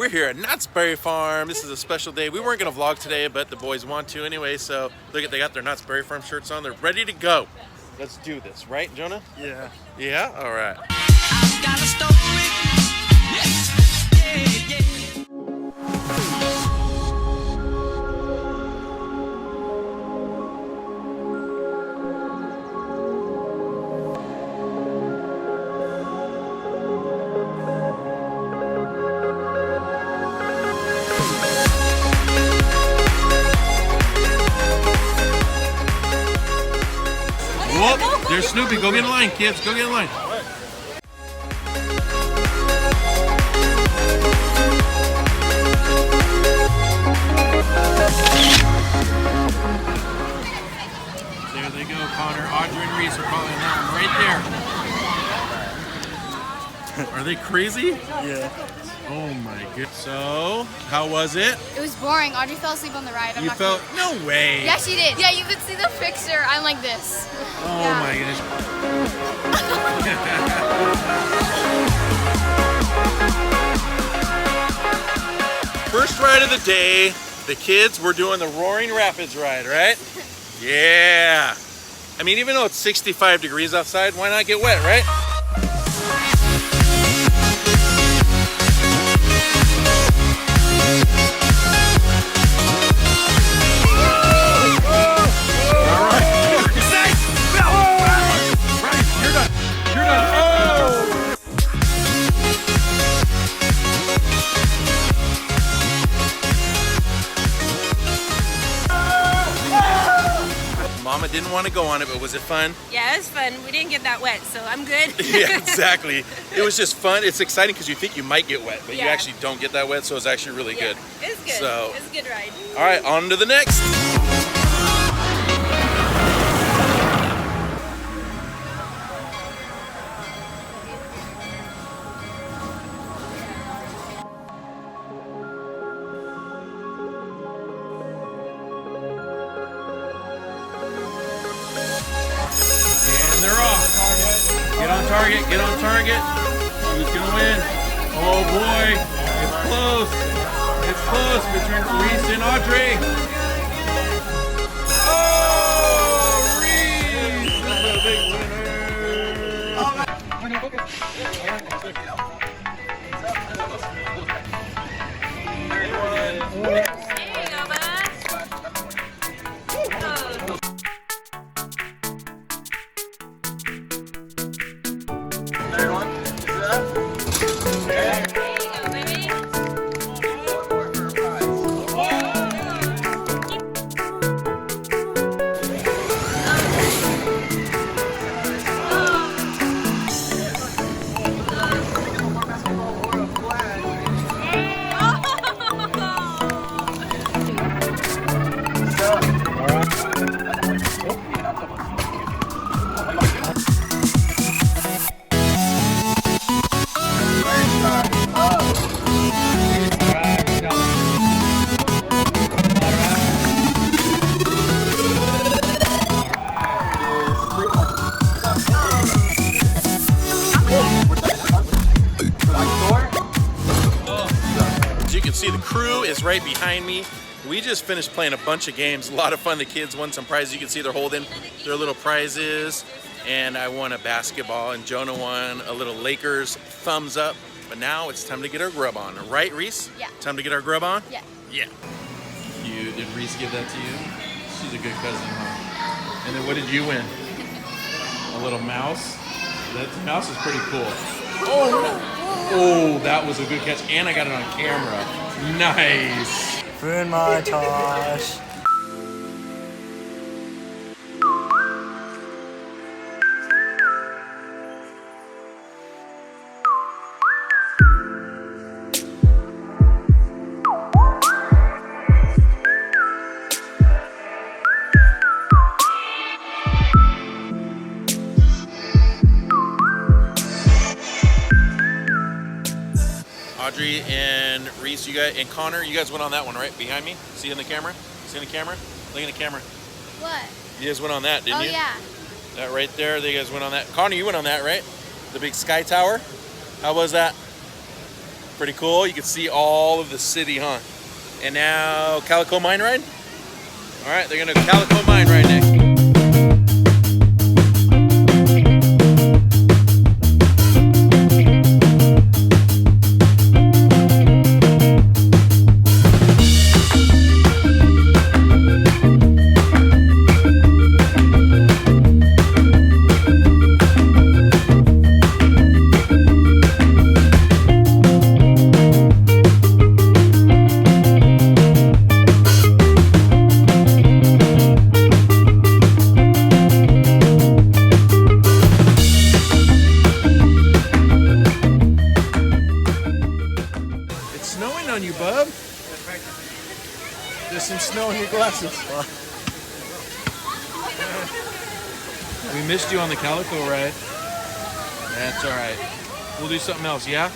We're here at Knott's Berry Farm. This is a special day. We weren't gonna vlog today, but the boys want to anyway, so look at, they got their Knott's Berry Farm shirts on. They're ready to go. Let's do this, right, Jonah? Yeah. Yeah? All right. I've got a story. Yeah, yeah. Whoop, there's Snoopy. Go get in line, kids. Go get in line. There they go, Connor. Audrey and Reese are calling that one right there. Are they crazy? Yeah. Oh my goodness. So, how was it? It was boring. Audrey fell asleep on the ride. I'm You not felt, no way. Yeah, she did. Yeah, you could see the picture. I'm like this. Oh Yeah. my goodness. First ride of the day, the kids were doing the Roaring Rapids ride, right? Yeah. I mean, even though it's 65 degrees outside, why not get wet, right? Mama didn't want to go on it, but was it fun? Yeah, it was fun. We didn't get that wet, so I'm good. Yeah, exactly. It was just fun. It's exciting because you think you might get wet, but you Yeah. actually don't get that wet, so it's actually really good. It was good. So- It was a good ride. All right, on to the next. And they're off. Get on target, get on target. Who's gonna win? Oh boy, it's close. It's close between Reese and Audrey. Oh, Reese is the big winner. There you go, bud. Oh. There you go, baby. As you can see, the crew is right behind me. We just finished playing a bunch of games. A lot of fun. The kids won some prizes. You can see they're holding their little prizes. And I won a basketball, and Jonah won a little Lakers thumbs up. But now it's time to get our grub on. Right, Reese? Yeah. Time to get our grub on? Yeah. Yeah. Did Reese give that to you? She's a good cousin, huh? And then what did you win? A little mouse? That mouse is pretty cool. Oh, that was a good catch. And I got it on camera. Nice. Food montage. Audrey and Reese, you guys, and Connor, you guys went on that one, right? Behind me? See in the camera? See in the camera? Look in the camera. What? You guys went on that, didn't you? Oh, yeah. That right there, you guys went on that. Connor, you went on that, right? The big sky tower. How was that? Pretty cool. You can see all of the city, huh? And now Calico Mine Ride. All right, they're gonna Calico Mine Ride next. On you, bub. There's some snow in your glasses. We missed you on the Calico ride. That's all right. We'll do something else, yeah?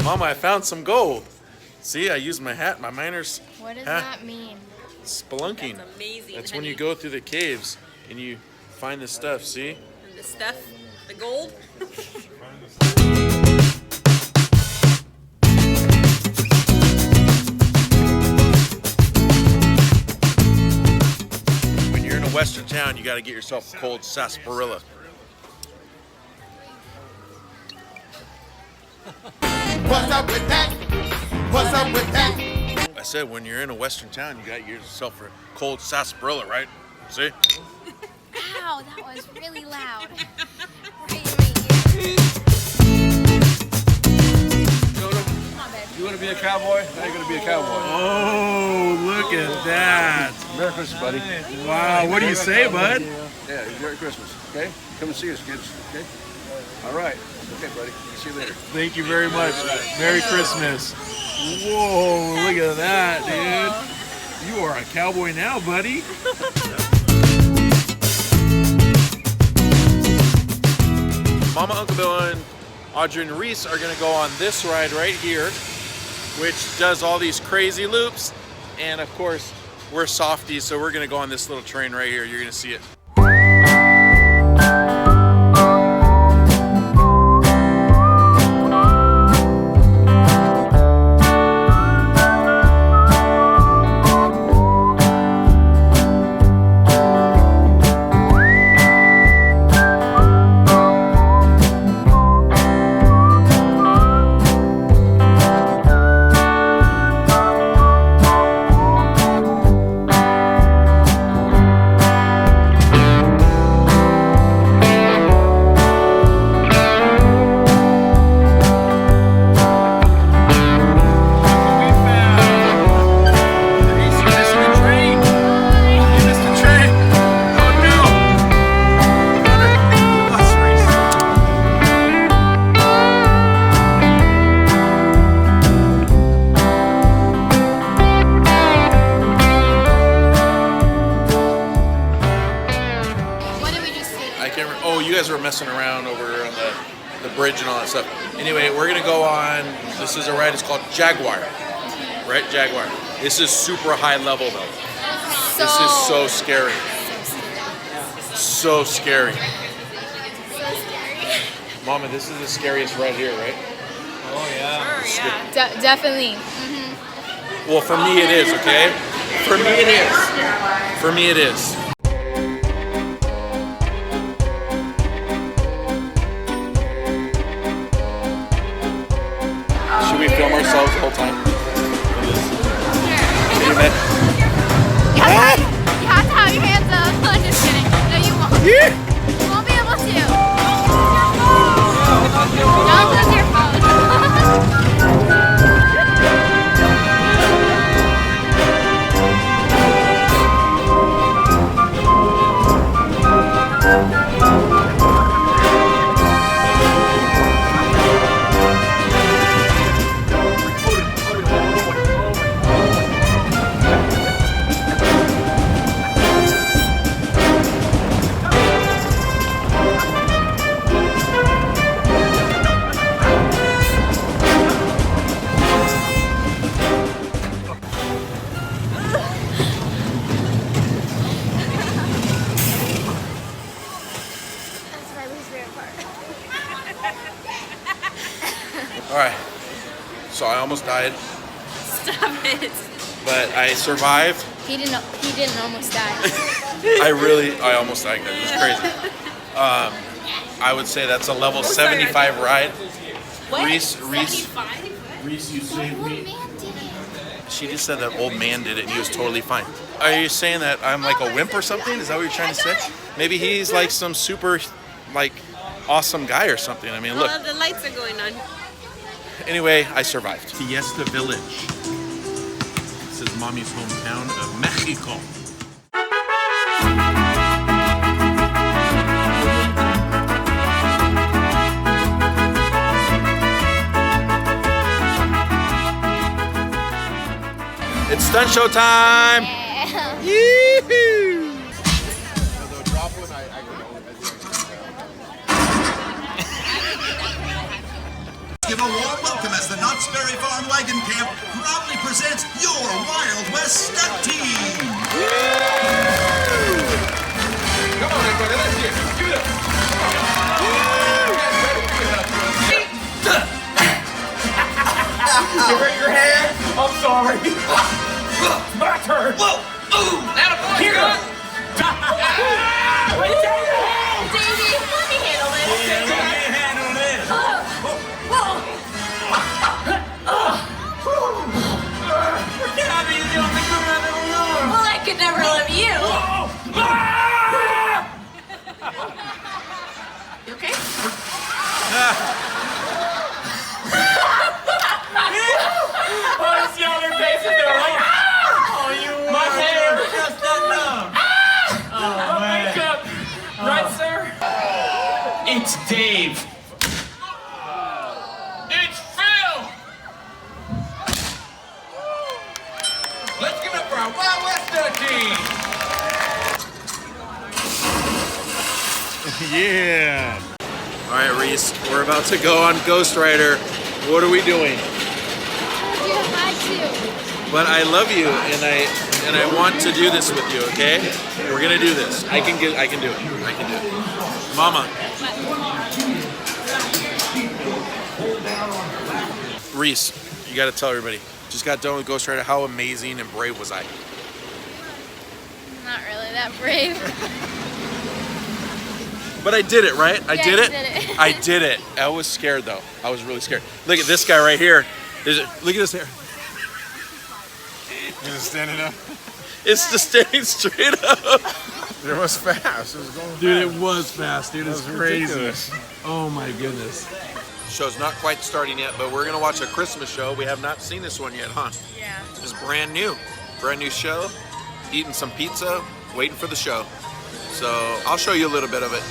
Mama, I found some gold. See, I used my hat, my miner's What does hat. that mean? Spelunking. That's amazing. That's when you go through the caves and you find the stuff, see? And the stuff, the gold. When you're in a western town, you got to get yourself a cold sarsaparilla. What's up with that? What's up with that? I said, when you're in a western town, you got to get yourself a cold sarsaparilla, right? See? Ow, that was really loud. Right in my ear. Come on, babe. You want to be a cowboy? Now you're going to be a cowboy. Oh, look at that. Merry Christmas, buddy. Wow, what do you say, bud? Yeah, Merry Christmas, okay? Come and see us, kids, okay? All right. Okay, buddy. See you later. Thank you very much. Merry Christmas. Whoa, look at that, dude. You are a cowboy now, buddy. Mama, Uncle Bill, and Audrey and Reese are gonna go on this ride right here, which does all these crazy loops. And of course, we're softies, so we're gonna go on this little train right here. You're gonna see it. You guys were messing around over on the bridge and all that stuff. Anyway, we're gonna go on, this is a ride, it's called Jaguar, right? Jaguar. This is super high level though. This is so scary. So scary. Mama, this is the scariest ride here, right? Oh, yeah. Sure, yeah. Definitely. Well, for me it is, okay? For me it is. For me it is. Should we film ourselves the whole time? Can you imagine? You have to have your hands up. I'm just kidding. No, you won't. You won't be able to. Don't touch your phone. so I almost died, Stop it. but I survived. He didn't almost die. I almost died. It was crazy. I would say that's a level 75 ride. What? Reese, 75? you saved Old me. man did it. She just said that old man did it and he was totally fine. Are you saying that I'm like a wimp or something? Is that what you're trying to say? Maybe he's like some super, like, awesome guy or something. I mean, look. Oh, the lights are going on. Anyway, I survived. Fiesta Village. This is mommy's hometown of Mexico. It's stunt show time! Yeah. Yee-hoo! Give a warm welcome as the Knott's Berry Farm Wagon Camp proudly presents your Wild West Stunt Team. Come on, everybody, let's hear it. Give it up. You hurt your hand? I'm sorry. My turn. Whoa! Ooh! Now the boy. Here. Davey, let me handle this. Let me handle this. I'll be the only good I've ever known. Well, I could never love you. You okay? Oh, see all their faces there, right? Oh, you my hair just that numb. Oh, man. Makeup. Right, sir? It's Dave. It's Phil. Let's give it up for our Wild West Stunt team. Yeah! Alright, Reese, we're about to go on Ghost Rider. What are we doing? You had to. But I love you and I want to do this with you, okay? We're gonna do this. I can do it. I can do it. Mama. Reese, you gotta tell everybody. Just got done with Ghost Rider. How amazing and brave was I? Not really that brave. But I did it, right? I Yeah, did you it. did it. I did it. I was scared though. I was really scared. Look at this guy right here. Look at this hair. Is it standing up? It's just standing straight up. It was fast. It was going Dude, fast. it was fast, dude. It's That was crazy. ridiculous. Oh my goodness. Show's not quite starting yet, but we're gonna watch a Christmas show. We have not seen this one yet, huh? Yeah. It's brand new show. Eating some pizza, waiting for the show. So I'll show you a little bit of it.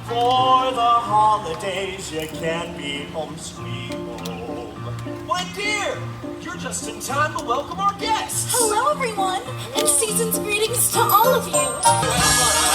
For the holidays, you can't be home sweet home. My dear, you're just in time to welcome our guests. Hello, everyone, and season's greetings to all of you.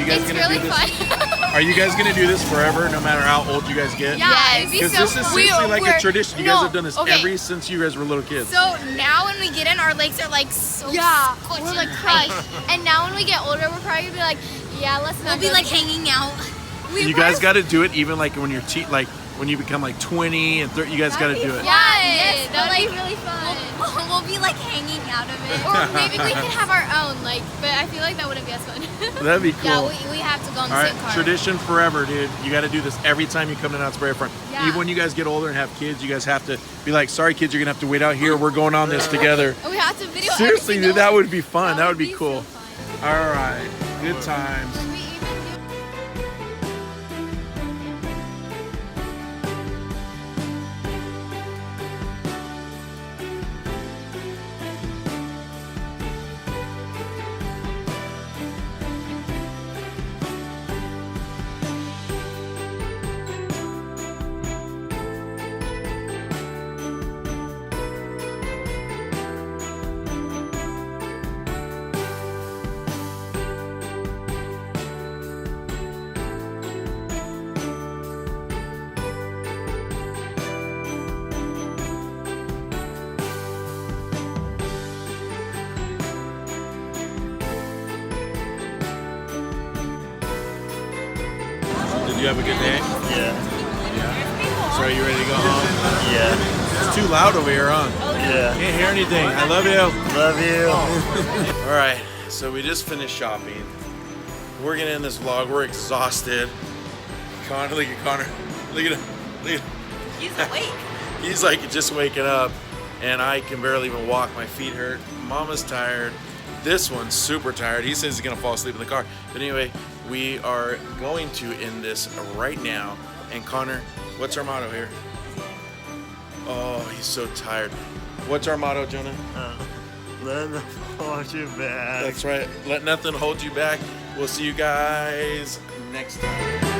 It's really fun. Are you guys gonna do this forever, no matter how old you guys get? Yeah, it'd be Because so this is fun. seriously like a We're- tradition. You no, guys have done this okay. every since you guys were little kids. So now when we get in, our legs are like so squishy we're like tight. And now when we get older, we're probably gonna be like, yeah, let's not. We'll be go like again. hanging out. You guys got to do it even like when you're like when you become like 20 and 30. You guys got to do it. Yes, that'll be really fun. We'll be like hanging out of it. Or maybe we could have our own, like, but I feel like that wouldn't be as fun. That'd be cool. Yeah, we have to go on the All same right, car. tradition forever, dude. You got to do this every time you come to Knott's Berry Farm. Yeah. Even when you guys get older and have kids, you guys have to be like, sorry, kids, you're gonna have to wait out here. We're going on this together. And we have to video. every Seriously, single dude, that one. would be fun. That would be cool. so fun. All right, good times. We even do. you have a good day? Yeah. So are you ready to go home? Yeah. It's too loud over here, huh? Yeah. Can't hear anything. I love you. Love you. All right, so we just finished shopping. We're gonna end this vlog. We're exhausted. Connor, look at Connor. Look at him. Look at him. He's awake. He's like just waking up, and I can barely even walk. My feet hurt. Mama's tired. This one's super tired. He says he's gonna fall asleep in the car. But anyway, we are going to end this right now. And Connor, what's our motto here? Oh, he's so tired. What's our motto, Jonah? Let them hold you back. That's right. Let nothing hold you back. We'll see you guys next time.